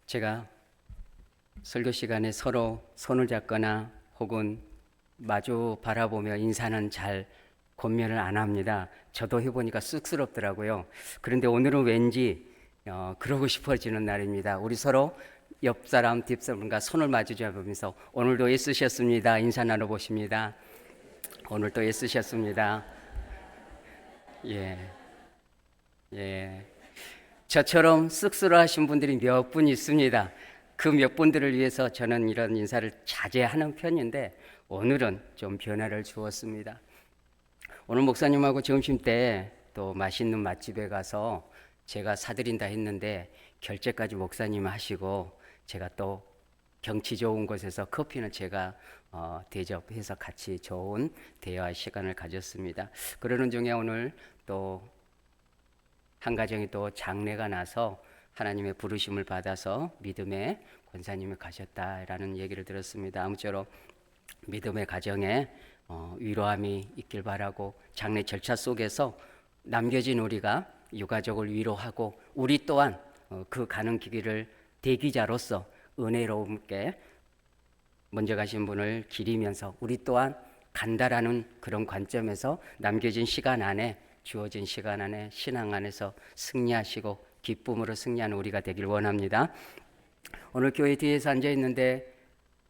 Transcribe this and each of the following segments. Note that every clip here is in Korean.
제가 설교 시간에 서로 손을 잡거나 혹은 마주 바라보며 인사는 잘 권면을 안 합니다. 저도 해보니까 쑥스럽더라고요. 그런데 오늘은 왠지 그러고 싶어지는 날입니다. 우리 서로 옆 사람, 뒷 사람과 손을 마주 잡으면서 오늘도 애쓰셨습니다. 인사 나눠보십니다. 오늘도 애쓰셨습니다. 예, 예. 저처럼 쑥스러워하신 분들이 몇 분 있습니다. 그 몇 분들을 위해서 저는 이런 인사를 자제하는 편인데 오늘은 좀 변화를 주었습니다. 오늘 목사님하고 점심 때 또 맛있는 맛집에 가서 제가 사드린다 했는데 결제까지 목사님 하시고 제가 또 경치 좋은 곳에서 커피는 제가 대접해서 같이 좋은 대화 시간을 가졌습니다. 그러는 중에 오늘 또 한 가정이 또 장례가 나서 하나님의 부르심을 받아서 믿음의 권사님이 가셨다라는 얘기를 들었습니다. 아무쪼록 믿음의 가정에 위로함이 있길 바라고 장례 절차 속에서 남겨진 우리가 유가족을 위로하고 우리 또한 그 가는 길을 대기자로서 은혜롭게 먼저 가신 분을 기리면서 우리 또한 간다라는 그런 관점에서 남겨진 시간 안에 주어진 시간 안에 신앙 안에서 승리하시고 기쁨으로 승리하는 우리가 되길 원합니다. 오늘 교회 뒤에서 앉아 있는데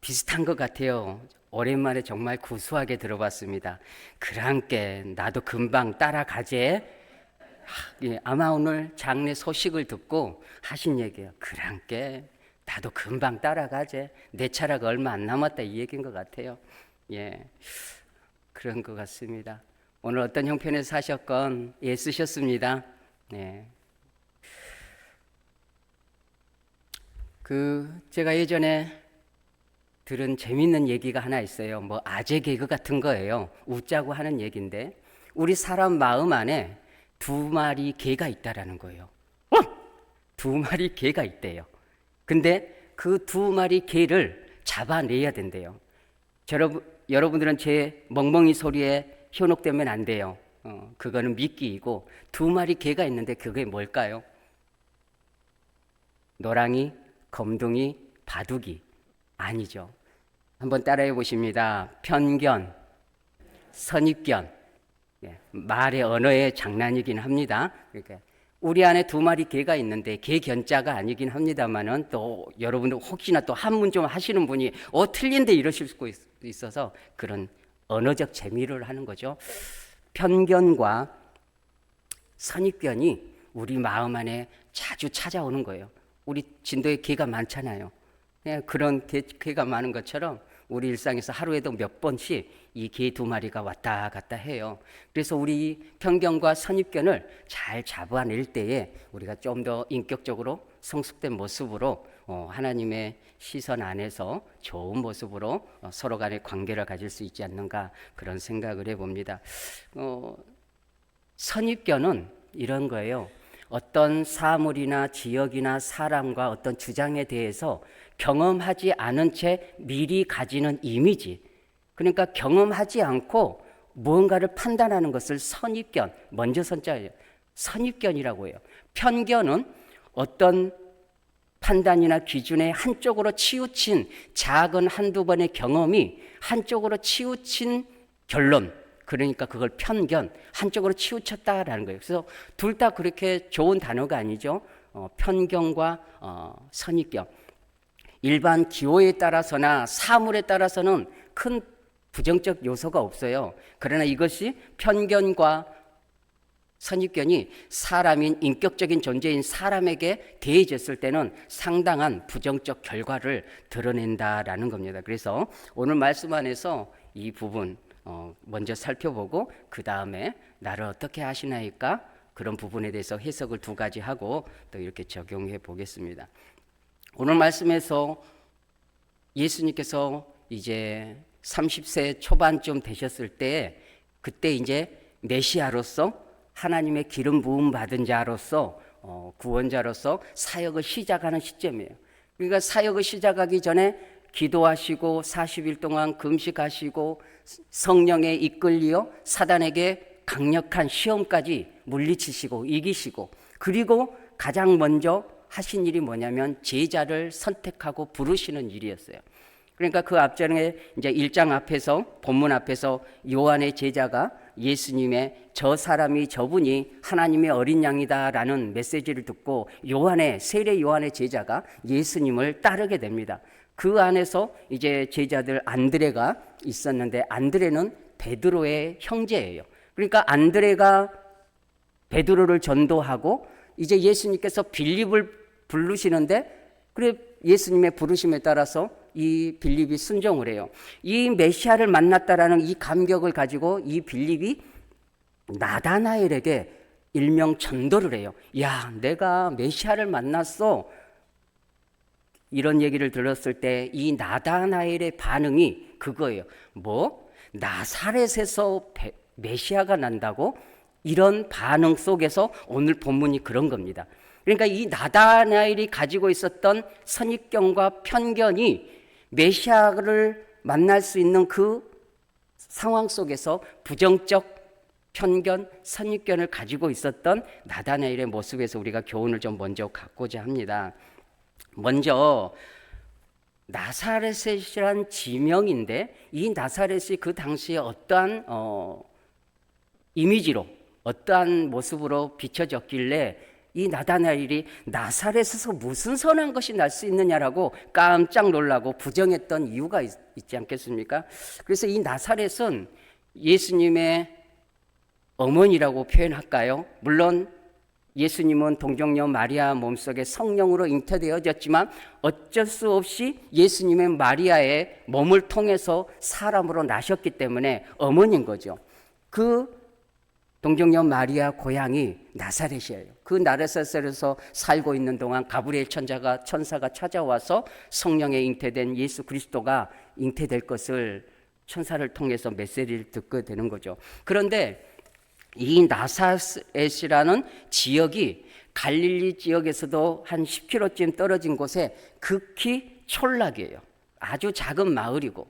비슷한 것 같아요. 오랜만에 정말 구수하게 들어봤습니다. 그랑께 나도 금방 따라가제. 아마 오늘 장례 소식을 듣고 하신 얘기예요. 그랑께 나도 금방 따라가제. 내 차례가 얼마 안 남았다 이 얘기인 것 같아요. 예, 그런 것 같습니다. 오늘 어떤 형편에서 사셨건 애쓰셨습니다. 네. 제가 예전에 들은 재밌는 얘기가 하나 있어요. 뭐 아재 개그 같은 거예요. 웃자고 하는 얘기인데 우리 사람 마음 안에 두 마리 개가 있다라는 거예요. 두 마리 개가 있대요. 근데 그 두 마리 개를 잡아내야 된대요. 여러분들은 제 멍멍이 소리에 현혹되면 안 돼요. 그거는 미끼이고 두 마리 개가 있는데 그게 뭘까요? 노랑이, 검둥이, 바둑이 아니죠. 한번 따라해 보십니다. 편견, 선입견. 말의 언어의 장난이긴 합니다. 그러니까 우리 안에 두 마리 개가 있는데 개 견자가 아니긴 합니다만은 또 여러분들 혹시나 또 한문 좀 하시는 분이 틀린데 이러실 수 있어서 그런 언어적 재미를 하는 거죠. 편견과 선입견이 우리 마음 안에 자주 찾아오는 거예요. 우리 진도에 개가 많잖아요. 그런 개가 많은 것처럼 우리 일상에서 하루에도 몇 번씩 이 개 두 마리가 왔다 갔다 해요. 그래서 우리 편견과 선입견을 잘 잡아낼 때에 우리가 좀 더 인격적으로 성숙된 모습으로 하나님의 시선 안에서 좋은 모습으로 서로 간의 관계를 가질 수 있지 않는가 그런 생각을 해봅니다. 선입견은 이런 거예요. 어떤 사물이나 지역이나 사람과 어떤 주장에 대해서 경험하지 않은 채 미리 가지는 이미지, 그러니까 경험하지 않고 무언가를 판단하는 것을 선입견, 먼저 선자예요. 선입견이라고 해요. 편견은 어떤 판단이나 기준에 한쪽으로 치우친 작은 한두 번의 경험이 한쪽으로 치우친 결론, 그러니까 그걸 편견, 한쪽으로 치우쳤다라는 거예요. 그래서 둘 다 그렇게 좋은 단어가 아니죠. 편견과 선입견. 일반 기호에 따라서나 사물에 따라서는 큰 부정적 요소가 없어요. 그러나 이것이 편견과 선입견이 사람인 인격적인 존재인 사람에게 대해졌을 때는 상당한 부정적 결과를 드러낸다라는 겁니다. 그래서 오늘 말씀 안에서 이 부분 먼저 살펴보고 그 다음에 나를 어떻게 하시나이까 그런 부분에 대해서 해석을 두 가지 하고 또 이렇게 적용해 보겠습니다. 오늘 말씀에서 예수님께서 이제 30세 초반쯤 되셨을 때 그때 이제 메시아로서 하나님의 기름 부음 받은 자로서 구원자로서 사역을 시작하는 시점이에요. 그러니까 사역을 시작하기 전에 기도하시고 40일 동안 금식하시고 성령에 이끌리어 사단에게 강력한 시험까지 물리치시고 이기시고 그리고 가장 먼저 하신 일이 뭐냐면 제자를 선택하고 부르시는 일이었어요. 그러니까 그 앞전에 이제 1장 앞에서, 본문 앞에서 요한의 제자가 예수님의 저 사람이, 저분이 하나님의 어린 양이다라는 메시지를 듣고 세례 요한의 제자가 예수님을 따르게 됩니다. 그 안에서 이제 제자들 안드레가 있었는데, 안드레는 베드로의 형제예요. 그러니까 안드레가 베드로를 전도하고 이제 예수님께서 빌립을 부르시는데, 그래 예수님의 부르심에 따라서 이 빌립이 순종을 해요. 이 메시아를 만났다라는 이 감격을 가지고 이 빌립이 나다나엘에게 일명 전도를 해요. 야, 내가 메시아를 만났어. 이런 얘기를 들었을 때 이 나다나엘의 반응이 그거예요. 뭐? 나사렛에서 메시아가 난다고? 이런 반응 속에서 오늘 본문이 그런 겁니다. 그러니까 이 나다나엘이 가지고 있었던 선입견과 편견이 메시아를 만날 수 있는 그 상황 속에서 부정적 편견, 선입견을 가지고 있었던 나다나엘의 모습에서 우리가 교훈을 좀 먼저 갖고자 합니다. 먼저 나사렛이란 지명인데, 이 나사렛이 그 당시에 어떠한 이미지로, 어떠한 모습으로 비춰졌길래 이 나다나엘이 나사렛에서 무슨 선한 것이 날 수 있느냐라고 깜짝 놀라고 부정했던 이유가 있지 않겠습니까? 그래서 이 나사렛은 예수님의 어머니라고 표현할까요? 물론 예수님은 동정녀 마리아 몸속에 성령으로 잉태되어졌지만 어쩔 수 없이 예수님의 마리아의 몸을 통해서 사람으로 나셨기 때문에 어머니인 거죠. 그 동정녀 마리아 고향이 나사렛이에요. 그 나사렛에서 살고 있는 동안 가브리엘 천사가 찾아와서 성령에 잉태된 예수 그리스도가 잉태될 것을 천사를 통해서 메시지를 듣게 되는 거죠. 그런데 이 나사렛이라는 지역이 갈릴리 지역에서도 한 10km쯤 떨어진 곳에 극히 촌락이에요. 아주 작은 마을이고,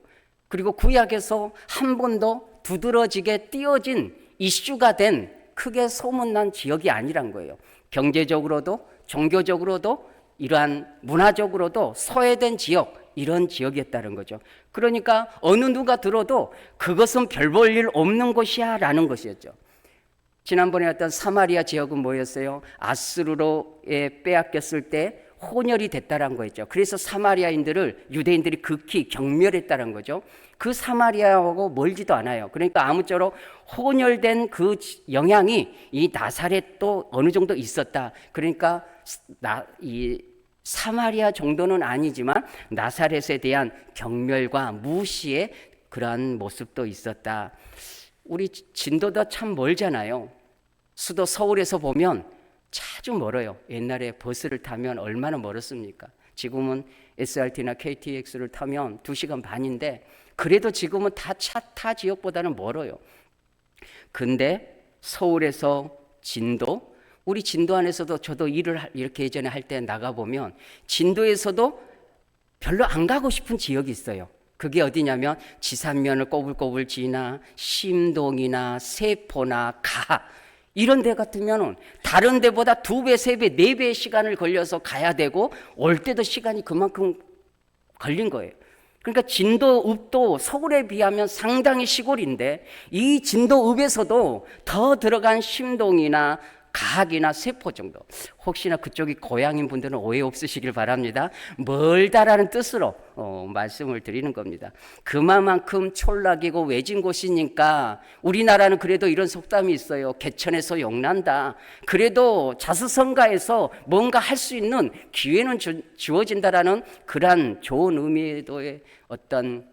그리고 구약에서 한 번도 두드러지게 띄어진 이슈가 된 크게 소문난 지역이 아니란 거예요. 경제적으로도 종교적으로도 이러한 문화적으로도 소외된 지역, 이런 지역이었다는 거죠. 그러니까 어느 누가 들어도 그것은 별 볼 일 없는 곳이야 라는 것이었죠. 지난번에 어떤 사마리아 지역은 뭐였어요? 아수르로에 빼앗겼을 때 혼혈이 됐다는 거였죠. 그래서 사마리아인들을 유대인들이 극히 경멸했다는 거죠. 그 사마리아하고 멀지도 않아요. 그러니까 아무쪼록 혼혈된 그 영향이 이 나사렛도 어느 정도 있었다. 그러니까 이 사마리아 정도는 아니지만 나사렛에 대한 경멸과 무시의 그러한 모습도 있었다. 우리 진도도 참 멀잖아요. 수도 서울에서 보면 아주 멀어요. 옛날에 버스를 타면 얼마나 멀었습니까? 지금은 SRT나 KTX를 타면 2시간 반인데, 그래도 지금은 다 차 타 지역보다는 멀어요. 근데 서울에서 진도, 우리 진도 안에서도 저도 일을 이렇게 예전에 할 때 나가보면 진도에서도 별로 안 가고 싶은 지역이 있어요. 그게 어디냐면 지산면을 꼬불꼬불 지나 심동이나 세포나 가, 이런 데 같으면 다른 데보다 2배, 3배, 4배의 시간을 걸려서 가야 되고 올 때도 시간이 그만큼 걸린 거예요. 그러니까 진도읍도 서울에 비하면 상당히 시골인데 이 진도읍에서도 더 들어간 심동이나 가학이나 세포 정도, 혹시나 그쪽이 고향인 분들은 오해 없으시길 바랍니다. 멀다라는 뜻으로 말씀을 드리는 겁니다. 그만큼 촌락이고 외진 곳이니까 우리나라는 그래도 이런 속담이 있어요. 개천에서 용난다. 그래도 자수성가해서 뭔가 할 수 있는 기회는 주어진다라는 그러한 좋은 의미의 어떤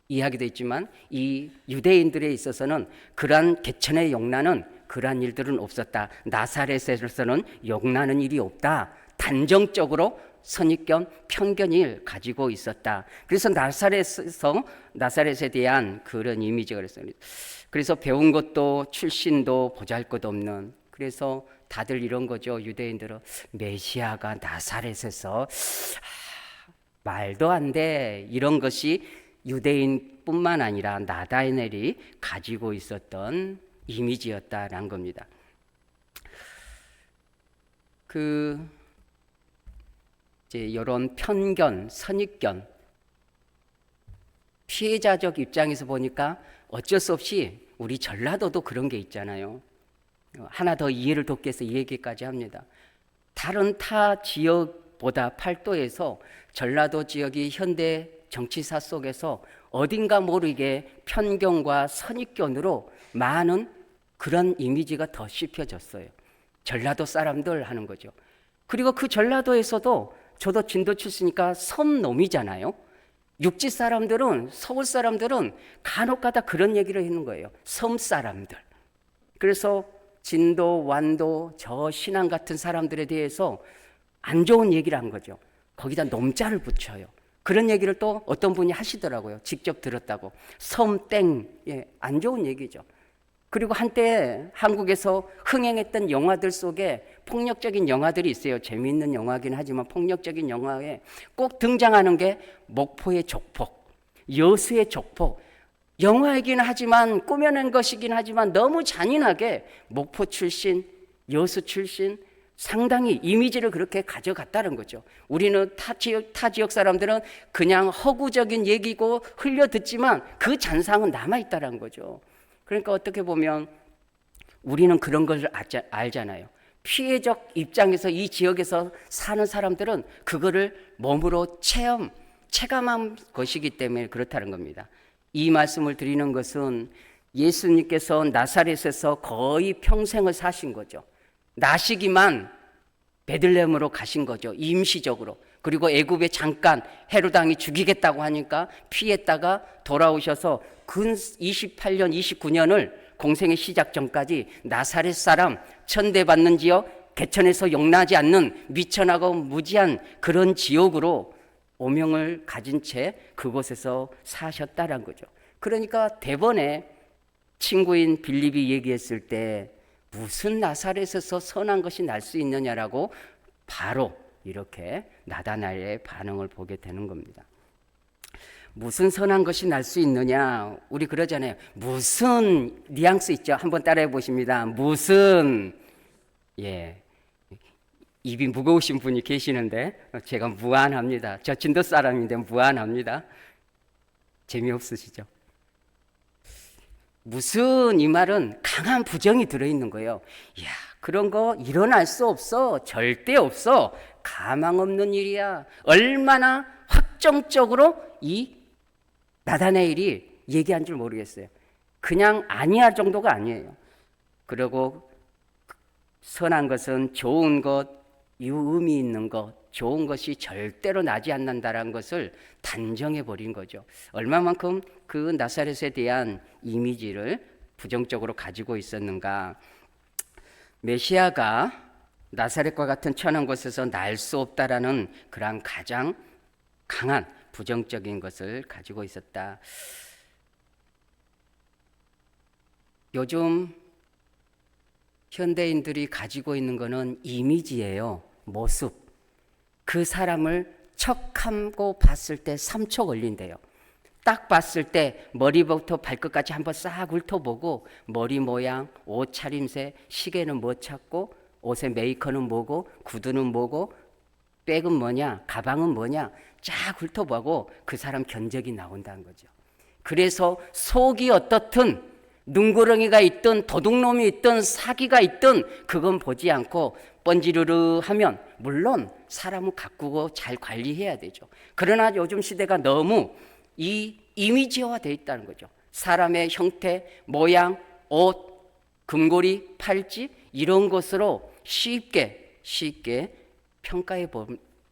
이야기도 있지만 이 유대인들에 있어서는 그러한 개천의 용나는 그러한 일들은 없었다. 나사렛에서는 용나는 일이 없다. 단정적으로 선입견, 편견을 가지고 있었다. 그래서 나사렛에 대한 그런 이미지가 그랬어요. 그래서 배운 것도 출신도 보잘것없는, 그래서 다들 이런 거죠. 유대인들은 메시아가 나사렛에서 말도 안 돼, 이런 것이 유대인뿐만 아니라 나다나엘이 가지고 있었던 이미지였다라는 겁니다. 이제 이런 편견, 선입견, 피해자적 입장에서 보니까 어쩔 수 없이 우리 전라도도 그런 게 있잖아요. 하나 더 이해를 돕기 위해서 이 얘기까지 합니다. 다른 타 지역보다 팔도에서 전라도 지역이 현대 정치사 속에서 어딘가 모르게 편견과 선입견으로 많은 그런 이미지가 더 씹혀졌어요. 전라도 사람들 하는 거죠. 그리고 그 전라도에서도 저도 진도 출신이니까 섬놈이잖아요. 육지 사람들은, 서울 사람들은 간혹 가다 그런 얘기를 하는 거예요. 섬 사람들. 그래서 진도, 완도, 저 신안 같은 사람들에 대해서 안 좋은 얘기를 한 거죠. 거기다 놈자를 붙여요. 그런 얘기를 또 어떤 분이 하시더라고요. 직접 들었다고. 섬땡, 예, 안 좋은 얘기죠. 그리고 한때 한국에서 흥행했던 영화들 속에 폭력적인 영화들이 있어요. 재미있는 영화긴 하지만 폭력적인 영화에 꼭 등장하는 게 목포의 족폭, 여수의 족폭. 영화이긴 하지만 꾸며낸 것이긴 하지만 너무 잔인하게 목포 출신, 여수 출신 상당히 이미지를 그렇게 가져갔다는 거죠. 우리는 타 지역 사람들은 그냥 허구적인 얘기고 흘려 듣지만 그 잔상은 남아있다는 거죠. 그러니까 어떻게 보면 우리는 그런 걸 알잖아요. 피해적 입장에서 이 지역에서 사는 사람들은 그거를 몸으로 체감한 것이기 때문에 그렇다는 겁니다. 이 말씀을 드리는 것은 예수님께서 나사렛에서 거의 평생을 사신 거죠. 나시기만 베들레헴으로 가신 거죠. 임시적으로. 그리고 애굽에 잠깐 헤로당이 죽이겠다고 하니까 피했다가 돌아오셔서 근 28년, 29년을 공생의 시작 전까지 나사렛 사람, 천대받는 지역, 개천에서 용나지 않는 미천하고 무지한 그런 지역으로 오명을 가진 채 그곳에서 사셨다는 거죠. 그러니까 대번에 친구인 빌립이 얘기했을 때 무슨 나사렛에서 선한 것이 날 수 있느냐라고 바로 이렇게 나다나엘의 반응을 보게 되는 겁니다. 무슨 선한 것이 날 수 있느냐? 우리 그러잖아요. 무슨 뉘앙스 있죠? 한번 따라해 보십니다. 무슨, 예, 입이 무거우신 분이 계시는데 제가 무안합니다. 저 진도 사람인데 무안합니다. 재미없으시죠? 무슨 이 말은 강한 부정이 들어있는 거예요. 이야, 그런 거 일어날 수 없어. 절대 없어. 가망 없는 일이야. 얼마나 확정적으로 이 나다나엘이 얘기한 줄 모르겠어요. 그냥 아니할 정도가 아니에요. 그리고 선한 것은 좋은 것, 유의미 있는 것, 좋은 것이 절대로 나지 않는다는 것을 단정해 버린 거죠. 얼마만큼 그 나사렛에 대한 이미지를 부정적으로 가지고 있었는가. 메시아가 나사렛과 같은 천한 곳에서 날 수 없다라는 그런 가장 강한 부정적인 것을 가지고 있었다. 요즘 현대인들이 가지고 있는 것은 이미지예요. 모습. 그 사람을 척하고 봤을 때 3초 걸린대요. 딱 봤을 때 머리부터 발끝까지 한번 싹 훑어보고 머리 모양, 옷 차림새, 시계는 뭐 찾고 옷의 메이커는 뭐고 구두는 뭐고 백은 뭐냐, 가방은 뭐냐 쫙 훑어보고 그 사람 견적이 나온다는 거죠. 그래서 속이 어떻든 눈구렁이가 있든 도둑놈이 있든 사기가 있든 그건 보지 않고 번지르르 하면 물론 사람은 가꾸고 잘 관리해야 되죠. 그러나 요즘 시대가 너무 이 이미지화 되어 있다는 거죠. 사람의 형태, 모양, 옷, 금고리, 팔찌 이런 것으로 쉽게 평가해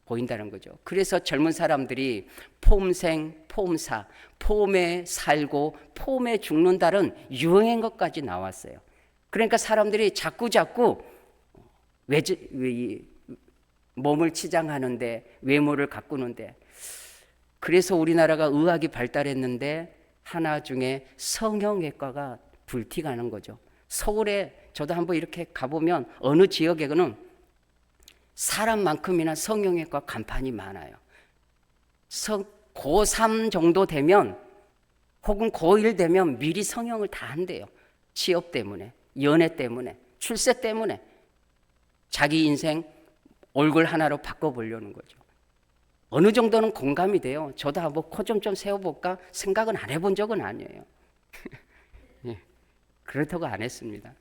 보인다는 거죠. 그래서 젊은 사람들이 폼생, 폼사, 폼에 살고 폼에 죽는다는 유행인 것까지 나왔어요. 그러니까 사람들이 자꾸 몸을 치장하는데 외모를 가꾸는데 그래서 우리나라가 의학이 발달했는데 하나 중에 성형외과가 불티가는 거죠. 서울에 저도 한번 이렇게 가보면 어느 지역에는 사람만큼이나 성형외과 간판이 많아요. 고3 정도 되면 혹은 고1 되면 미리 성형을 다 한대요. 취업 때문에, 연애 때문에, 출세 때문에 자기 인생 얼굴 하나로 바꿔보려는 거죠. 어느 정도는 공감이 돼요. 저도 한번 코 좀 세워볼까 생각은 안 해본 적은 아니에요. 예, 그렇다고 안 했습니다.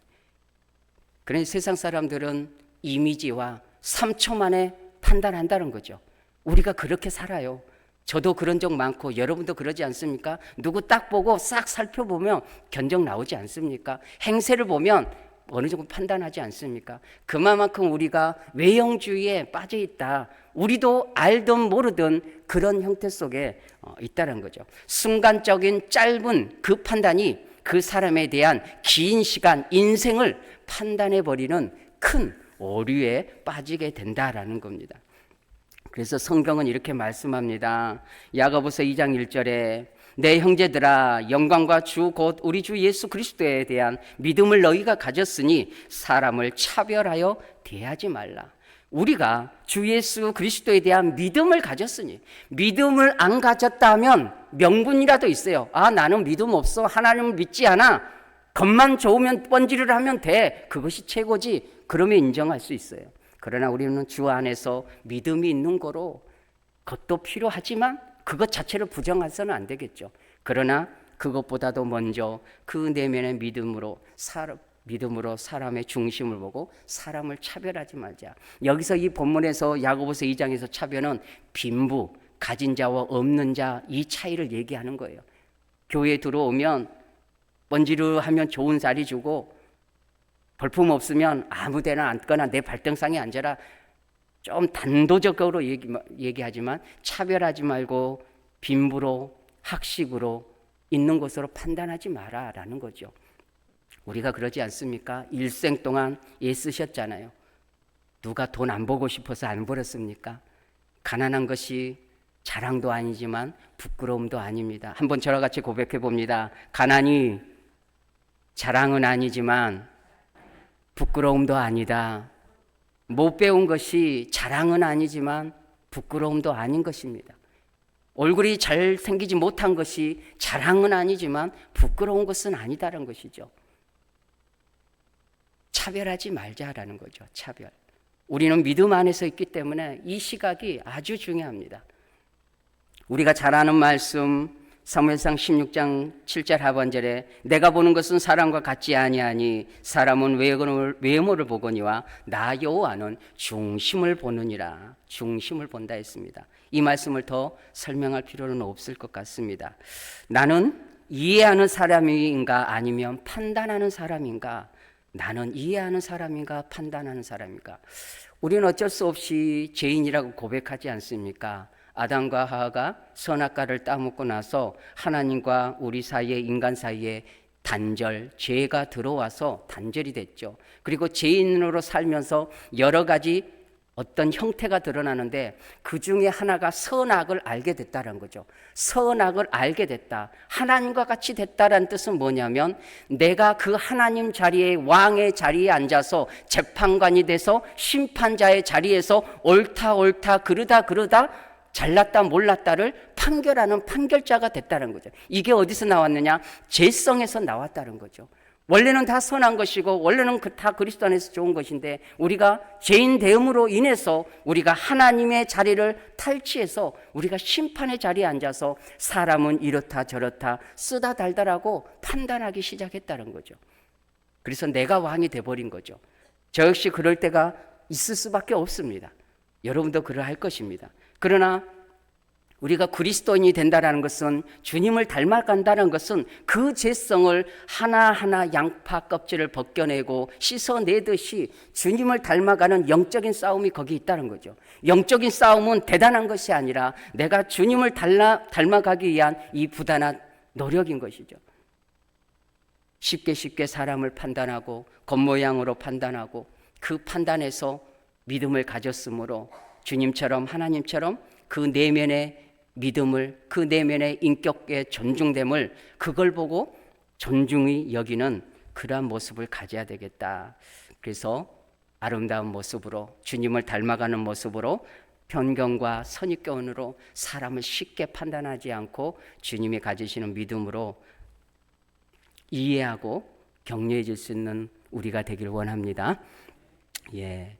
그러니 세상 사람들은 이미지와 3초 만에 판단한다는 거죠. 우리가 그렇게 살아요. 저도 그런 적 많고 여러분도 그러지 않습니까? 누구 딱 보고 싹 살펴보면 견적 나오지 않습니까? 행세를 보면 어느 정도 판단하지 않습니까? 그만큼 우리가 외형주의에 빠져 있다. 우리도 알든 모르든 그런 형태 속에 있다는 거죠. 순간적인 짧은 그 판단이 그 사람에 대한 긴 시간, 인생을 판단해버리는 큰 오류에 빠지게 된다라는 겁니다. 그래서 성경은 이렇게 말씀합니다. 야고보서 2장 1절에 내 형제들아 영광과 주 곧 우리 주 예수 그리스도에 대한 믿음을 너희가 가졌으니 사람을 차별하여 대하지 말라. 우리가 주 예수 그리스도에 대한 믿음을 가졌으니, 믿음을 안 가졌다면 명분이라도 있어요. 아, 나는 믿음 없어, 하나님을 믿지 않아, 겉만 좋으면 번지를 하면 돼, 그것이 최고지, 그러면 인정할 수 있어요. 그러나 우리는 주 안에서 믿음이 있는 거로, 그것도 필요하지만 그것 자체를 부정해서는 안 되겠죠. 그러나 그것보다도 먼저 그 내면의 믿음으로 사람의 중심을 보고 사람을 차별하지 말자. 여기서 이 본문에서 야고보서 2장에서 차별은 빈부, 가진 자와 없는 자, 이 차이를 얘기하는 거예요. 교회에 들어오면 번지르하면 좋은 자리 주고 볼품 없으면 아무 데나 앉거나 내 발등상에 앉아라, 좀 단도적으로 얘기하지만 차별하지 말고 빈부로, 학식으로, 있는 것으로 판단하지 마라라는 거죠. 우리가 그러지 않습니까? 일생 동안 애쓰셨잖아요. 누가 돈 안 보고 싶어서 안 벌었습니까? 가난한 것이 자랑도 아니지만 부끄러움도 아닙니다. 한번 저와 같이 고백해 봅니다. 가난이 자랑은 아니지만 부끄러움도 아니다. 못 배운 것이 자랑은 아니지만 부끄러움도 아닌 것입니다. 얼굴이 잘 생기지 못한 것이 자랑은 아니지만 부끄러운 것은 아니다라는 것이죠. 차별하지 말자라는 거죠. 차별. 우리는 믿음 안에서 있기 때문에 이 시각이 아주 중요합니다. 우리가 잘 아는 말씀 사무엘상 16장 7절 하반절에 내가 보는 것은 사람과 같지 아니하니 사람은 외모를 보거니와 나 여호와는 중심을 보느니라. 중심을 본다 했습니다. 이 말씀을 더 설명할 필요는 없을 것 같습니다. 나는 이해하는 사람인가 아니면 판단하는 사람인가? 나는 이해하는 사람인가 판단하는 사람인가? 우리는 어쩔 수 없이 죄인이라고 고백하지 않습니까? 아담과 하와가 선악과를 따먹고 나서 하나님과 우리 사이에, 인간 사이에 단절, 죄가 들어와서 단절이 됐죠. 그리고 죄인으로 살면서 여러 가지 어떤 형태가 드러나는데 그 중에 하나가 선악을 알게 됐다는 거죠. 선악을 알게 됐다. 하나님과 같이 됐다는 뜻은 뭐냐면 내가 그 하나님 자리에, 왕의 자리에 앉아서 재판관이 돼서 심판자의 자리에서 옳다 그러다 잘났다 몰랐다를 판결하는 판결자가 됐다는 거죠. 이게 어디서 나왔느냐? 죄성에서 나왔다는 거죠. 원래는 다 선한 것이고 원래는 다 그리스도 안에서 좋은 것인데 우리가 죄인 되음으로 인해서 우리가 하나님의 자리를 탈취해서 우리가 심판의 자리에 앉아서 사람은 이렇다 저렇다 쓰다 달다라고 판단하기 시작했다는 거죠. 그래서 내가 왕이 돼버린 거죠. 저 역시 그럴 때가 있을 수밖에 없습니다. 여러분도 그러할 것입니다. 그러나 우리가 그리스도인이 된다는 것은, 주님을 닮아간다는 것은 그 죄성을 하나하나 양파 껍질을 벗겨내고 씻어내듯이 주님을 닮아가는 영적인 싸움이 거기 있다는 거죠. 영적인 싸움은 대단한 것이 아니라 내가 주님을 닮아가기 위한 이 부단한 노력인 것이죠. 쉽게 사람을 판단하고 겉모양으로 판단하고 그 판단에서 믿음을 가졌으므로 주님처럼 하나님처럼 그 내면의 믿음을, 그 내면의 인격의 존중됨을, 그걸 보고 존중히 여기는 그러한 모습을 가져야 되겠다. 그래서 아름다운 모습으로, 주님을 닮아가는 모습으로, 편견과 선입견으로 사람을 쉽게 판단하지 않고 주님이 가지시는 믿음으로 이해하고 격려해 줄 수 있는 우리가 되길 원합니다. 예.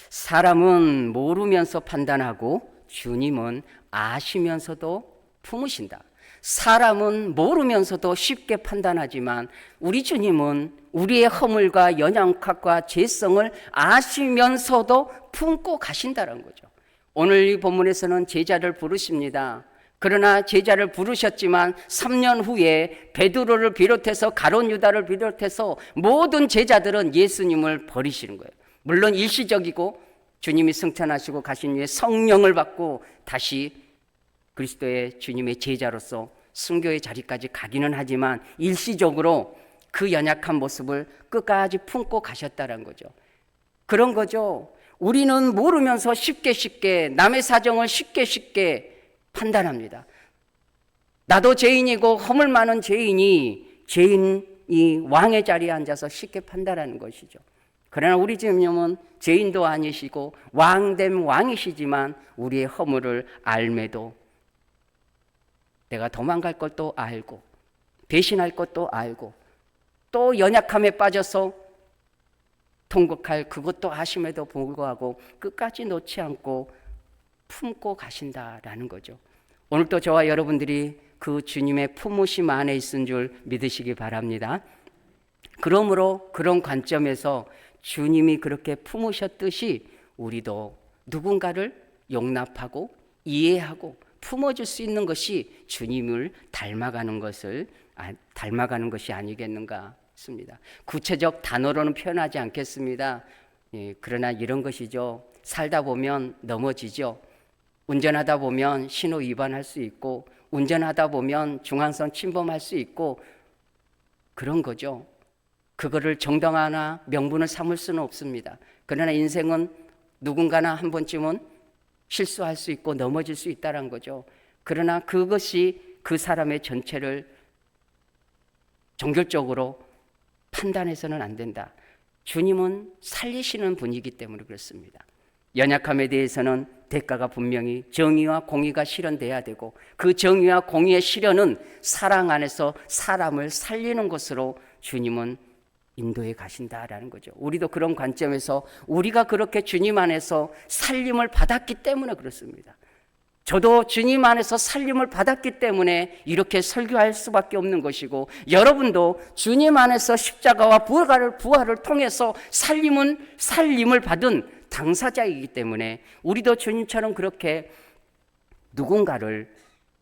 사람은 모르면서 판단하고 주님은 아시면서도 품으신다. 사람은 모르면서도 쉽게 판단하지만 우리 주님은 우리의 허물과 연약함과 죄성을 아시면서도 품고 가신다는 거죠. 오늘 이 본문에서는 제자를 부르십니다. 그러나 제자를 부르셨지만 3년 후에 베드로를 비롯해서 가룟 유다를 비롯해서 모든 제자들은 예수님을 버리시는 거예요. 물론 일시적이고 주님이 승천하시고 가신 후에 성령을 받고 다시 그리스도의 주님의 제자로서 순교의 자리까지 가기는 하지만 일시적으로 그 연약한 모습을 끝까지 품고 가셨다는 거죠. 그런 거죠. 우리는 모르면서 쉽게 남의 사정을 쉽게 판단합니다. 나도 죄인이고 허물 많은 죄인이 왕의 자리에 앉아서 쉽게 판단하는 것이죠. 그러나 우리 주님은 죄인도 아니시고 왕된 왕이시지만 우리의 허물을 알매도 내가 도망갈 것도 알고 배신할 것도 알고 또 연약함에 빠져서 통곡할 그것도 아심에도 불구하고 끝까지 놓지 않고 품고 가신다라는 거죠. 오늘도 저와 여러분들이 그 주님의 품으심 안에 있은 줄 믿으시기 바랍니다. 그러므로 그런 관점에서 주님이 그렇게 품으셨듯이 우리도 누군가를 용납하고 이해하고 품어줄 수 있는 것이 주님을 닮아가는 것이 아니겠는가 싶습니다. 구체적 단어로는 표현하지 않겠습니다. 그러나 이런 것이죠. 살다 보면 넘어지죠. 운전하다 보면 신호 위반할 수 있고 운전하다 보면 중앙선 침범할 수 있고 그런 거죠. 그거를 정당화나 명분을 삼을 수는 없습니다. 그러나 인생은 누군가나 한 번쯤은 실수할 수 있고 넘어질 수 있다는 거죠. 그러나 그것이 그 사람의 전체를 종결적으로 판단해서는 안 된다. 주님은 살리시는 분이기 때문에 그렇습니다. 연약함에 대해서는 대가가 분명히 정의와 공의가 실현돼야 되고 그 정의와 공의의 실현은 사랑 안에서 사람을 살리는 것으로 주님은 인도해 가신다라는 거죠. 우리도 그런 관점에서 우리가 그렇게 주님 안에서 살림을 받았기 때문에 그렇습니다. 저도 주님 안에서 살림을 받았기 때문에 이렇게 설교할 수밖에 없는 것이고 여러분도 주님 안에서 십자가와 부활을 통해서 살림을 받은 당사자이기 때문에 우리도 주님처럼 그렇게 누군가를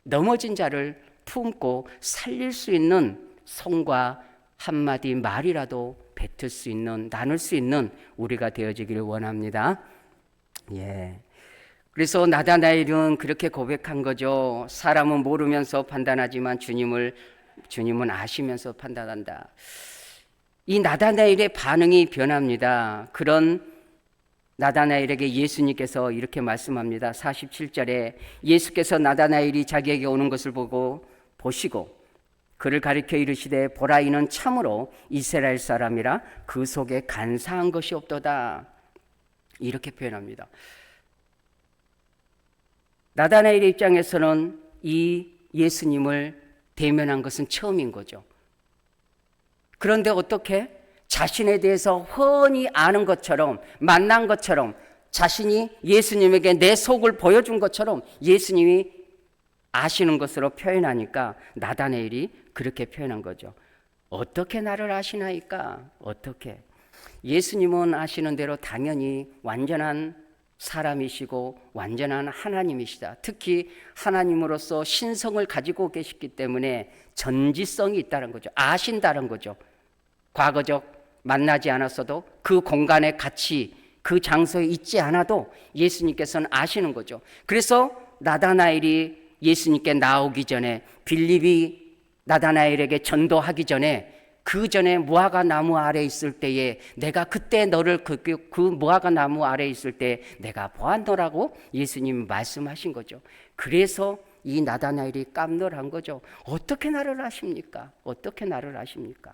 넘어진 자를 품고 살릴 수 있는 손과 한마디 말이라도 뱉을 수 있는 나눌 수 있는 우리가 되어지기를 원합니다. 그래서 나다나엘은 그렇게 고백한 거죠. 사람은 모르면서 판단하지만 주님은 아시면서 판단한다. 이 나다나엘의 반응이 변합니다. 그런 나다나엘에게 예수님께서 이렇게 말씀합니다. 47절에 예수께서 나다나엘이 자기에게 오는 것을 보시고 그를 가리켜 이르시되 보라 이는 참으로 이스라엘 사람이라 그 속에 간사한 것이 없도다. 이렇게 표현합니다. 나다나엘의 입장에서는 이 예수님을 대면한 것은 처음인 거죠. 그런데 어떻게 자신에 대해서 훤히 아는 것처럼 만난 것처럼 자신이 예수님에게 내 속을 보여준 것처럼 예수님이 아시는 것으로 표현하니까 나다나엘이 그렇게 표현한 거죠. 어떻게 나를 아시나이까? 어떻게? 예수님은 아시는 대로 당연히 완전한 사람이시고 완전한 하나님이시다. 특히 하나님으로서 신성을 가지고 계시기 때문에 전지성이 있다는 거죠. 아신다는 거죠. 과거적 만나지 않았어도 그 공간에 같이 그 장소에 있지 않아도 예수님께서는 아시는 거죠. 그래서 나다나엘이 예수님께 나오기 전에 빌립이 나다나엘에게 전도하기 전에 그 전에 무화과 나무 아래 있을 때에 내가 그때 너를 그 무화과 나무 아래 있을 때 내가 보았노라고 예수님 말씀하신 거죠. 그래서 이 나다나엘이 깜놀한 거죠. 어떻게 나를 아십니까? 어떻게 나를 아십니까?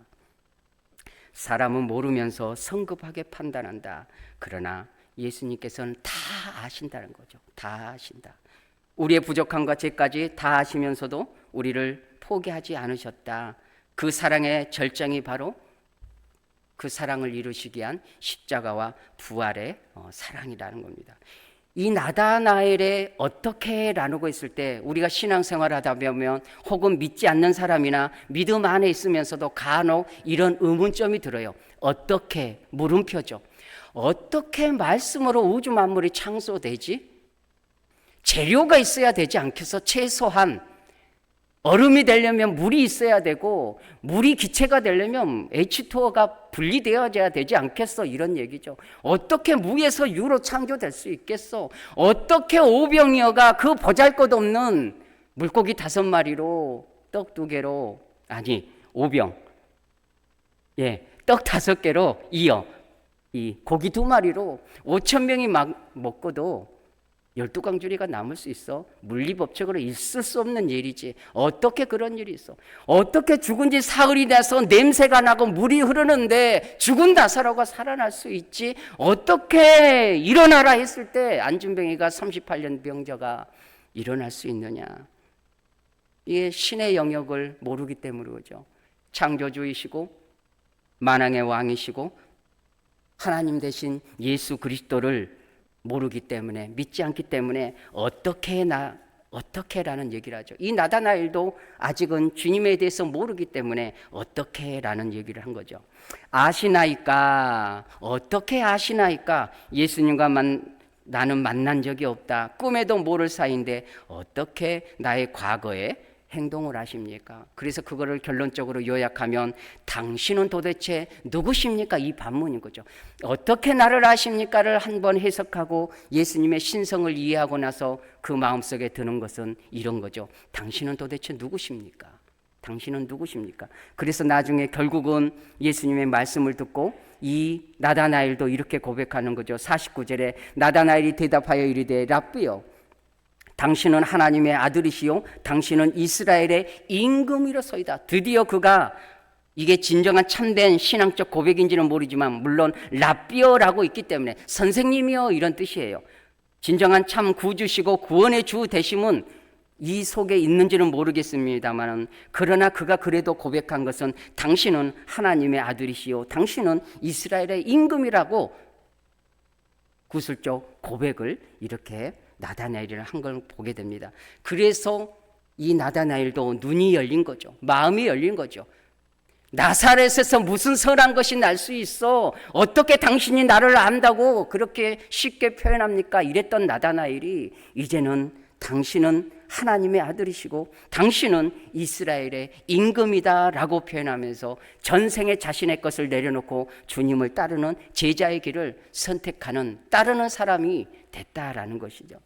사람은 모르면서 성급하게 판단한다. 그러나 예수님께서는 다 아신다는 거죠. 다 아신다. 우리의 부족함과 죄까지 다 아시면서도 우리를 포기하지 않으셨다. 그 사랑의 절정이 바로 그 사랑을 이루시기 위한 십자가와 부활의 사랑이라는 겁니다. 이 나다나엘에 어떻게 나누고 있을 때 우리가 신앙생활하다 보면 혹은 믿지 않는 사람이나 믿음 안에 있으면서도 간혹 이런 의문점이 들어요. 어떻게, 물음표죠. 어떻게 말씀으로 우주 만물이 창조되지? 재료가 있어야 되지 않겠어? 최소한 얼음이 되려면 물이 있어야 되고 물이 기체가 되려면 H2O가 분리되어져야 되지 않겠어? 이런 얘기죠. 어떻게 무에서 유로 창조될 수 있겠어? 어떻게 오병이어가 그 보잘것없는 물고기 5마리로 떡 2개로 아니 오병 떡 5개로 이어 이 고기 2마리로 5,000명이 막 먹고도 12광주리가 남을 수 있어? 물리법칙으로 있을 수 없는 일이지. 어떻게 그런 일이 있어? 어떻게 죽은 지 사흘이 돼서 냄새가 나고 물이 흐르는데 죽은 나사로가 살아날 수 있지? 어떻게 일어나라 했을 때 안진뱅이가 38년 병자가 일어날 수 있느냐? 이게 신의 영역을 모르기 때문이죠. 창조주이시고 만왕의 왕이시고 하나님 대신 예수 그리스도를 모르기 때문에, 믿지 않기 때문에 어떻게라는 얘기를 하죠. 이 나다나엘도 아직은 주님에 대해서 모르기 때문에 어떻게라는 얘기를 한 거죠. 아시나이까? 어떻게 아시나이까? 예수님과 나는 만난 적이 없다. 꿈에도 모를 사이인데 어떻게 나의 과거에 행동을 하십니까? 그래서 그거를 결론적으로 요약하면 당신은 도대체 누구십니까? 이 반문인 거죠. 어떻게 나를 아십니까를 한번 해석하고 예수님의 신성을 이해하고 나서 그 마음속에 드는 것은 이런 거죠. 당신은 도대체 누구십니까? 당신은 누구십니까? 그래서 나중에 결국은 예수님의 말씀을 듣고 이 나다나엘도 이렇게 고백하는 거죠. 49절에 나다나엘이 대답하여 이르되 랍비여 당신은 하나님의 아들이시요 당신은 이스라엘의 임금이로소이다. 드디어 그가 이게 진정한 참된 신앙적 고백인지는 모르지만 물론 랍비어라고 있기 때문에 선생님이요 이런 뜻이에요. 진정한 참 구주시고 구원의 주 되심은 이 속에 있는지는 모르겠습니다만 그러나 그가 그래도 고백한 것은 당신은 하나님의 아들이시요 당신은 이스라엘의 임금이라고 구술적 고백을 이렇게 나다나엘을 한 걸 보게 됩니다. 그래서 이 나다나엘도 눈이 열린 거죠. 마음이 열린 거죠. 나사렛에서 무슨 선한 것이 날 수 있어? 어떻게 당신이 나를 안다고 그렇게 쉽게 표현합니까? 이랬던 나다나엘이 이제는 당신은 하나님의 아들이시고 당신은 이스라엘의 임금이다 라고 표현하면서 전생에 자신의 것을 내려놓고 주님을 따르는 제자의 길을 선택하는 따르는 사람이 됐다라는 것이죠.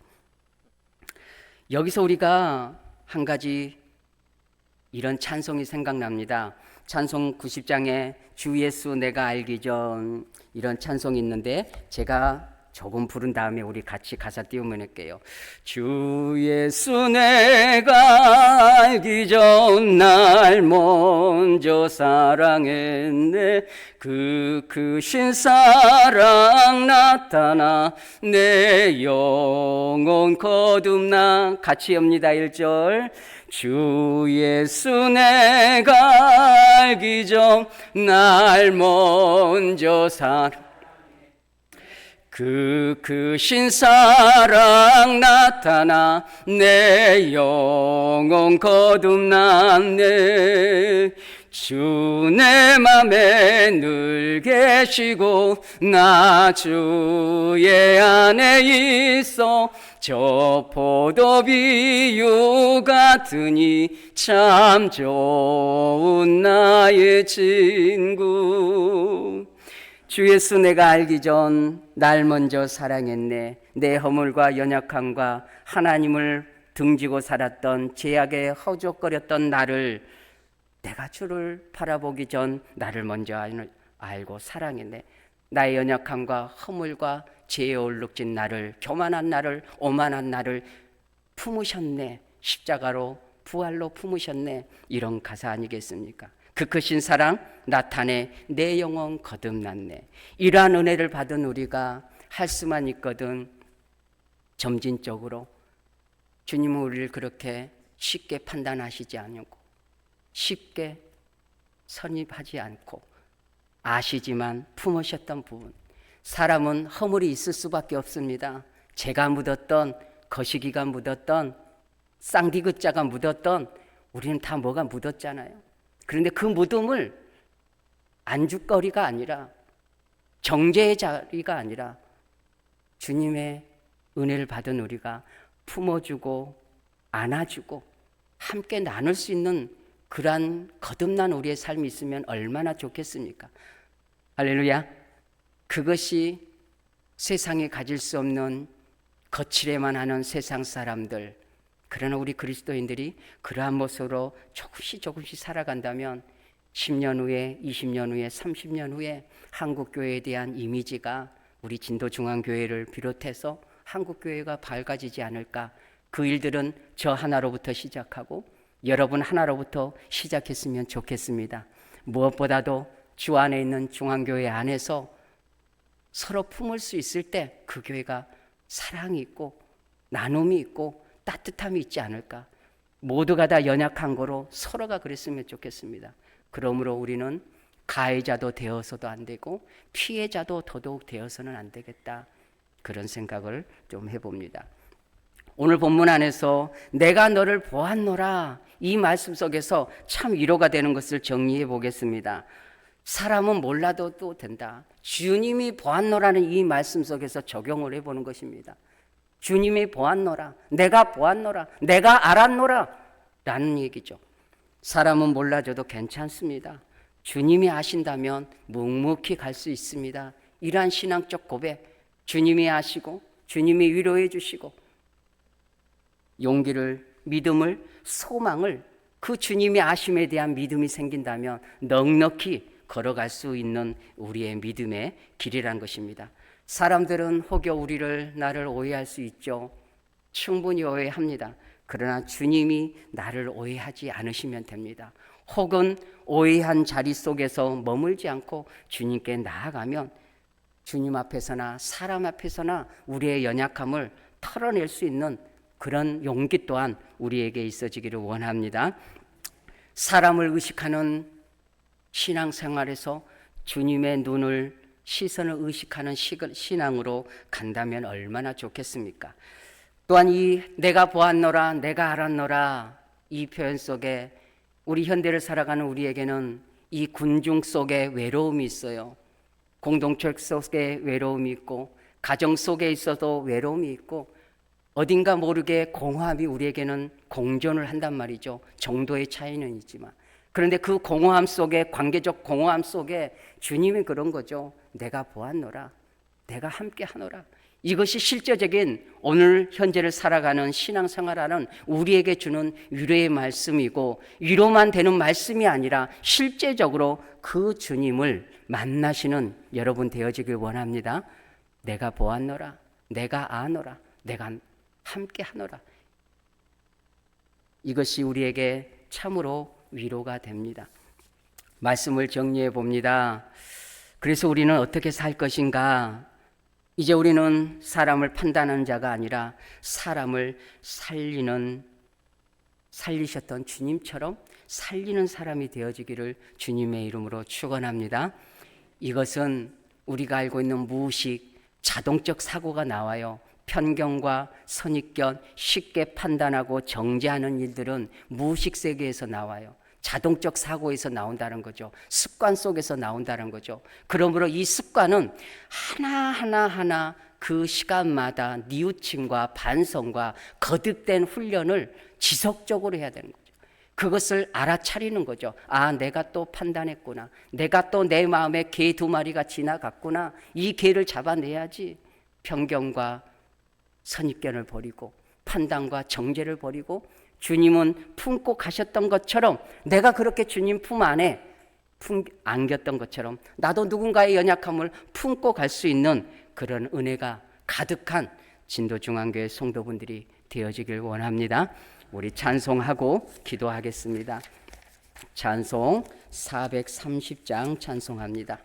여기서 우리가 한 가지 이런 찬송이 생각납니다. 찬송 90장에 주 예수 내가 알기 전 이런 찬송이 있는데 제가 조금 부른 다음에 우리 같이 가사 띄우면 할게요. 주 예수 내가 알기 전 날 먼저 사랑했네 그 크신 사랑 나타나 내 영혼 거듭나 같이 엽니다. 1절 주 예수 내가 알기 전 날 먼저 사랑 그 크신 사랑 나타나 내 영혼 거듭났네 주 내 맘에 늘 계시고 나 주의 안에 있어 저 포도비유 같으니 참 좋은 나의 친구 주 예수 내가 알기 전 날 먼저 사랑했네 내 허물과 연약함과 하나님을 등지고 살았던 죄악에 허족거렸던 나를 내가 주를 바라보기 전 나를 먼저 알고 사랑했네 나의 연약함과 허물과 죄에 얼룩진 나를 교만한 나를 오만한 나를 품으셨네 십자가로 부활로 품으셨네 이런 가사 아니겠습니까? 그 크신 사랑 나타내 내 영혼 거듭났네 이러한 은혜를 받은 우리가 할 수만 있거든 점진적으로 주님은 우리를 그렇게 쉽게 판단하시지 않고 쉽게 선입하지 않고 아시지만 품으셨던 부분. 사람은 허물이 있을 수밖에 없습니다. 재가 묻었던, 거시기가 묻었던, 쌍디귿자가 묻었던, 우리는 다 뭐가 묻었잖아요. 그런데 그 묻음을 안주거리가 아니라, 정죄의 자리가 아니라 주님의 은혜를 받은 우리가 품어주고 안아주고 함께 나눌 수 있는 그러한 거듭난 우리의 삶이 있으면 얼마나 좋겠습니까? 할렐루야. 그것이 세상에 가질 수 없는 거칠에만 하는 세상 사람들, 그러나 우리 그리스도인들이 그러한 모습으로 조금씩 살아간다면 10년 후에, 20년 후에, 30년 후에 한국교회에 대한 이미지가 우리 진도중앙교회를 비롯해서 한국교회가 밝아지지 않을까. 그 일들은 저 하나로부터 시작하고 여러분 하나로부터 시작했으면 좋겠습니다. 무엇보다도 주 안에 있는 중앙교회 안에서 서로 품을 수 있을 때 그 교회가 사랑이 있고 나눔이 있고 따뜻함이 있지 않을까. 모두가 다 연약한 거로 서로가 그랬으면 좋겠습니다. 그러므로 우리는 가해자도 되어서도 안 되고 피해자도 더더욱 되어서는 안 되겠다. 그런 생각을 좀 해봅니다. 오늘 본문 안에서 내가 너를 보았노라, 이 말씀 속에서 참 위로가 되는 것을 정리해 보겠습니다. 사람은 몰라도 또 된다. 주님이 보았노라는 이 말씀 속에서 적용을 해보는 것입니다. 주님이 보았노라, 내가 보았노라, 내가 알았노라 라는 얘기죠. 사람은 몰라줘도 괜찮습니다. 주님이 아신다면 묵묵히 갈 수 있습니다. 이러한 신앙적 고백, 주님이 아시고 주님이 위로해 주시고 용기를, 믿음을, 소망을, 그 주님이 아심에 대한 믿음이 생긴다면 넉넉히 걸어갈 수 있는 우리의 믿음의 길이란 것입니다. 사람들은 혹여 나를 오해할 수 있죠. 충분히 오해합니다. 그러나 주님이 나를 오해하지 않으시면 됩니다. 혹은 오해한 자리 속에서 머물지 않고 주님께 나아가면 주님 앞에서나 사람 앞에서나 우리의 연약함을 털어낼 수 있는 그런 용기 또한 우리에게 있어지기를 원합니다. 사람을 의식하는 신앙생활에서 주님의 눈을, 시선을 의식하는 신앙으로 간다면 얼마나 좋겠습니까? 또한 이 내가 보았노라, 내가 알았노라 이 표현 속에 우리 현대를 살아가는 우리에게는 이 군중 속에 외로움이 있어요. 공동체 속에 외로움이 있고 가정 속에 있어도 외로움이 있고 어딘가 모르게 공허함이 우리에게는 공존을 한단 말이죠. 정도의 차이는 있지만, 그런데 그 공허함 속에, 관계적 공허함 속에 주님이 그런 거죠. 내가 보았노라, 내가 함께 하노라. 이것이 실제적인 오늘 현재를 살아가는 신앙생활하는 우리에게 주는 위로의 말씀이고, 위로만 되는 말씀이 아니라 실제적으로 그 주님을 만나시는 여러분 되어지길 원합니다. 내가 보았노라, 내가 아노라, 내가 함께 하노라. 이것이 우리에게 참으로 위로가 됩니다. 말씀을 정리해 봅니다. 그래서 우리는 어떻게 살 것인가? 이제 우리는 사람을 판단하는 자가 아니라 사람을 살리셨던 주님처럼 살리는 사람이 되어지기를 주님의 이름으로 축원합니다. 이것은 우리가 알고 있는 무의식, 자동적 사고가 나와요. 편견과 선입견, 쉽게 판단하고 정죄하는 일들은 무의식 세계에서 나와요. 자동적 사고에서 나온다는 거죠. 습관 속에서 나온다는 거죠. 그러므로 이 습관은 하나하나 그 시간마다 뉘우침과 반성과 거듭된 훈련을 지속적으로 해야 되는 거죠. 그것을 알아차리는 거죠. 아, 내가 또 판단했구나. 내가 또 내 마음에 개 2마리가 지나갔구나. 이 개를 잡아내야지. 편견과 선입견을 버리고 판단과 정죄를 버리고 주님은 품고 가셨던 것처럼, 내가 그렇게 주님 품 안에 안겼던 것처럼 나도 누군가의 연약함을 품고 갈 수 있는 그런 은혜가 가득한 진도중앙교회 성도분들이 되어지길 원합니다. 우리 찬송하고 기도하겠습니다. 찬송 430장 찬송합니다.